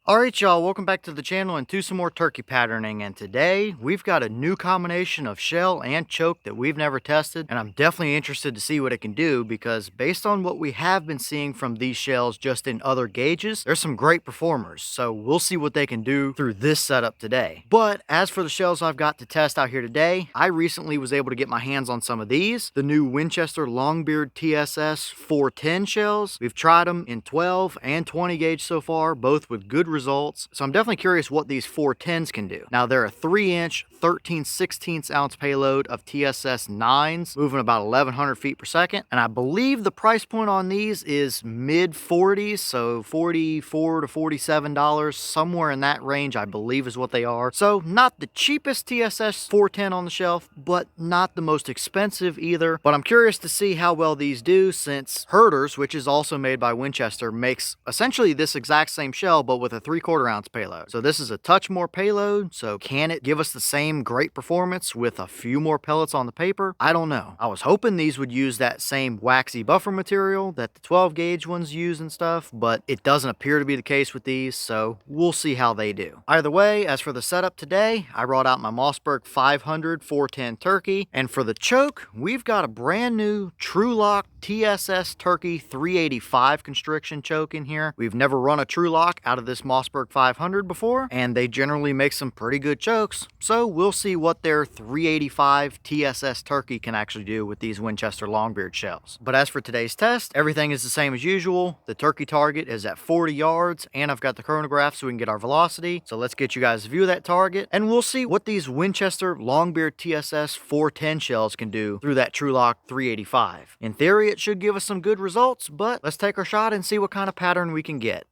Alright y'all, welcome back to the channel and to some more turkey patterning, and today we've got a new combination of shell and choke that we've never tested, and I'm definitely interested to see what it can do because based on what we have been seeing from these shells just in other gauges, there's some great performers, so we'll see what they can do through this setup today. But as for the shells I've got to test out here today, I recently was able to get my hands on some of these, the new Winchester Longbeard TSS 410 shells. We've tried them in 12 and 20 gauge so far, both with good results, so I'm definitely curious what these 410s can do. Now they're a 3-inch 13/16 payload of TSS 9s, moving about 1100 feet per second, and I believe the price point on these is mid 40s, so $44 to $47, somewhere in that range I believe is what they are. So not the cheapest TSS 410 on the shelf, but not the most expensive either. But I'm curious to see how well these do, since Herders, which is also made by Winchester, makes essentially this exact same shell but with a 3/4 ounce payload. So this is a touch more payload, so can it give us the same great performance with a few more pellets on the paper? I don't know. I was hoping these would use that same waxy buffer material that the 12 gauge ones use and stuff, but it doesn't appear to be the case with these, so we'll see how they do. Either way, as for the setup today, I brought out my Mossberg 500 410 Turkey, and for the choke, we've got a brand new Trulock TSS Turkey 385 constriction choke in here. We've never run a Trulock out of this Mossberg 500 before, and they generally make some pretty good chokes, so we'll see what their 385 TSS Turkey can actually do with these Winchester Longbeard shells. But as for today's test, everything is the same as usual. The turkey target is at 40 yards, and I've got the chronograph so we can get our velocity. So let's get you guys a view of that target, and we'll see what these Winchester Longbeard TSS 410 shells can do through that Trulock 385. In theory, it should give us some good results, but let's take our shot and see what kind of pattern we can get.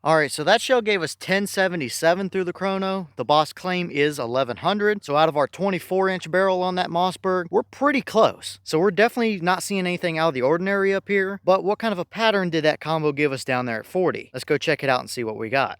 Alright, so that shell gave us 1077 through the chrono. The boss claim is 1100. So out of our 24-inch barrel on that Mossberg, we're pretty close. So we're definitely not seeing anything out of the ordinary up here. But what kind of a pattern did that combo give us down there at 40? Let's go check it out and see what we got.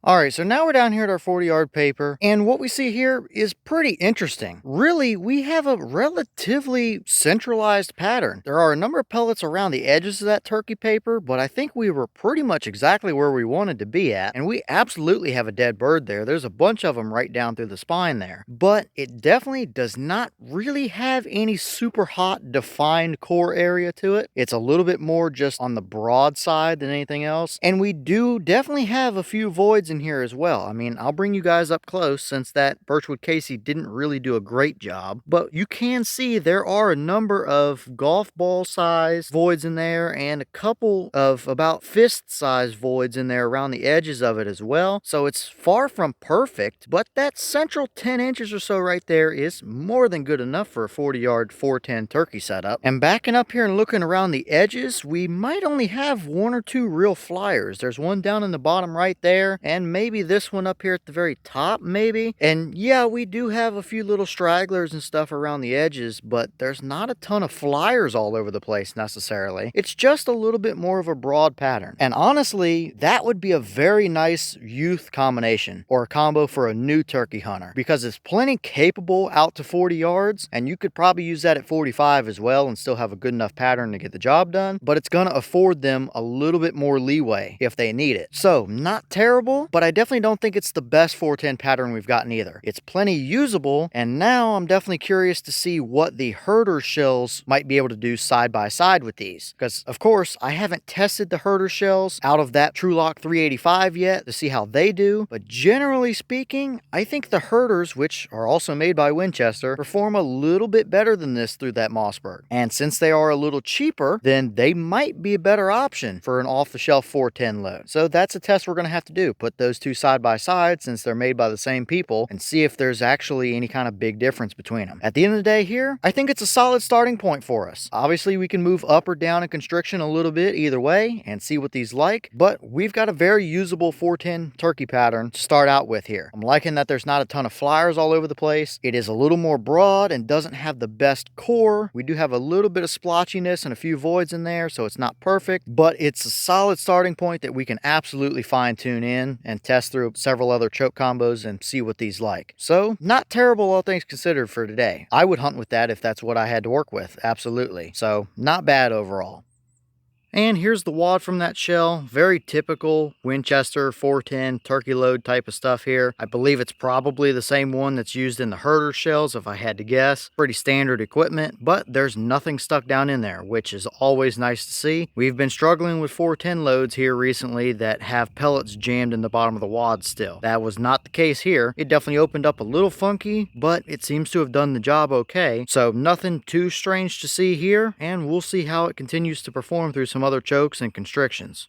Alright, so now we're down here at our 40-yard paper, and what we see here is pretty interesting. Really, we have a relatively centralized pattern. There are a number of pellets around the edges of that turkey paper, but I think we were pretty much exactly where we wanted to be at, and we absolutely have a dead bird there. There's a bunch of them right down through the spine there, but it definitely does not really have any super hot defined core area to it. It's a little bit more just on the broad side than anything else, and we do definitely have a few voids in here as well. I mean, I'll bring you guys up close since that Birchwood Casey didn't really do a great job, but you can see there are a number of golf ball size voids in there and a couple of about fist size voids in there around the edges of it as well. So it's far from perfect, but that central 10 inches or so right there is more than good enough for a 40-yard 410 turkey setup. And backing up here and looking around the edges, we might only have one or two real flyers. There's one down in the bottom right there, and maybe this one up here at the very top, maybe. And yeah, we do have a few little stragglers and stuff around the edges, but there's not a ton of flyers all over the place necessarily. It's just a little bit more of a broad pattern. And honestly, that would be a very nice youth combination or a combo for a new turkey hunter, because it's plenty capable out to 40 yards, and you could probably use that at 45 as well and still have a good enough pattern to get the job done, but it's going to afford them a little bit more leeway if they need it. So not terrible, but I definitely don't think it's the best 410 pattern we've gotten either. It's plenty usable, and now I'm definitely curious to see what the herder shells might be able to do side by side with these, because of course I haven't tested the herder shells out of that Trulock 385 yet to see how they do, but generally speaking, I think the herders, which are also made by Winchester, perform a little bit better than this through that Mossberg. And since they are a little cheaper, then they might be a better option for an off-the-shelf 410 load. So that's a test we're going to have to do. Put those two side by side, since they're made by the same people, and see if there's actually any kind of big difference between them. At the end of the day here, I think it's a solid starting point for us. Obviously, we can move up or down in constriction a little bit either way and see what these like, but we've got a very usable 410 turkey pattern to start out with here. I'm liking that there's not a ton of flyers all over the place. It is a little more broad and doesn't have the best core. We do have a little bit of splotchiness and a few voids in there, so it's not perfect, but it's a solid starting point that we can absolutely fine tune in and test through several other choke combos and see what these like. So not terrible all things considered for today. I would hunt with that if that's what I had to work with, absolutely. So not bad overall. And here's the wad from that shell. Very typical Winchester 410 turkey load type of stuff here. I believe it's probably the same one that's used in the herder shells if I had to guess. Pretty standard equipment, but there's nothing stuck down in there, which is always nice to see. We've been struggling with 410 loads here recently that have pellets jammed in the bottom of the wad still. That was not the case here. It definitely opened up a little funky, but it seems to have done the job okay. So nothing too strange to see here, and we'll see how it continues to perform through some other chokes and constrictions.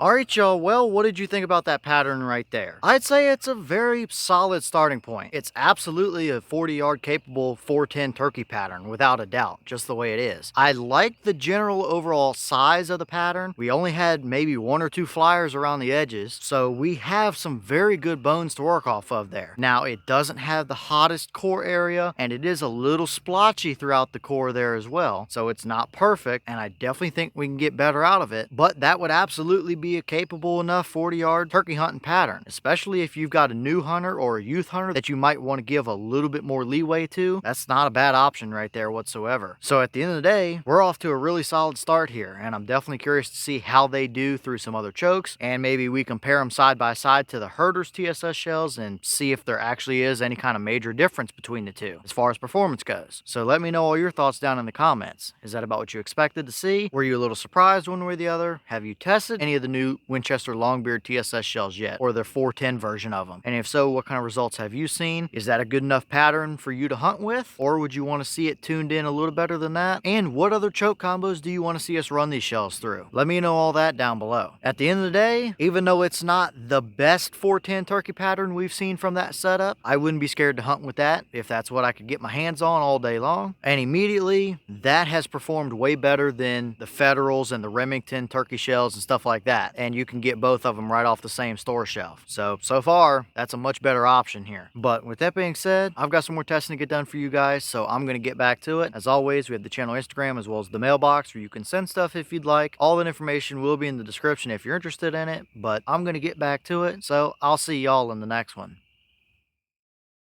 Alright y'all, well, what did you think about that pattern right there? I'd say it's a very solid starting point. It's absolutely a 40-yard capable 410 turkey pattern, without a doubt, just the way it is. I like the general overall size of the pattern. We only had maybe 1 or 2 flyers around the edges, so we have some very good bones to work off of there. Now, it doesn't have the hottest core area, and it is a little splotchy throughout the core there as well, so it's not perfect, and I definitely think we can get better out of it, but that would absolutely be a capable enough 40-yard turkey hunting pattern, especially if you've got a new hunter or a youth hunter that you might want to give a little bit more leeway to. That's not a bad option right there whatsoever. So at the end of the day, we're off to a really solid start here, and I'm definitely curious to see how they do through some other chokes, and maybe we compare them side by side to the herder's TSS shells and see if there actually is any kind of major difference between the two as far as performance goes. So let me know all your thoughts down in the comments. Is that about what you expected to see? Were you a little surprised one way or the other? Have you tested any of the new Winchester Longbeard TSS shells yet, or their 410 version of them? And if so, what kind of results have you seen? Is that a good enough pattern for you to hunt with, or would you want to see it tuned in a little better than that? And what other choke combos do you want to see us run these shells through? Let me know all that down below. At the end of the day, even though it's not the best 410 turkey pattern we've seen from that setup, I wouldn't be scared to hunt with that if that's what I could get my hands on all day long. And immediately, that has performed way better than the Federals and the Remington turkey shells and stuff like that. And you can get both of them right off the same store shelf. So far, that's a much better option here. But with that being said, I've got some more testing to get done for you guys, so I'm going to get back to it. As always, we have the channel Instagram as well as the mailbox where you can send stuff if you'd like. All that information will be in the description if you're interested in it, but I'm going to get back to it, so I'll see y'all in the next one.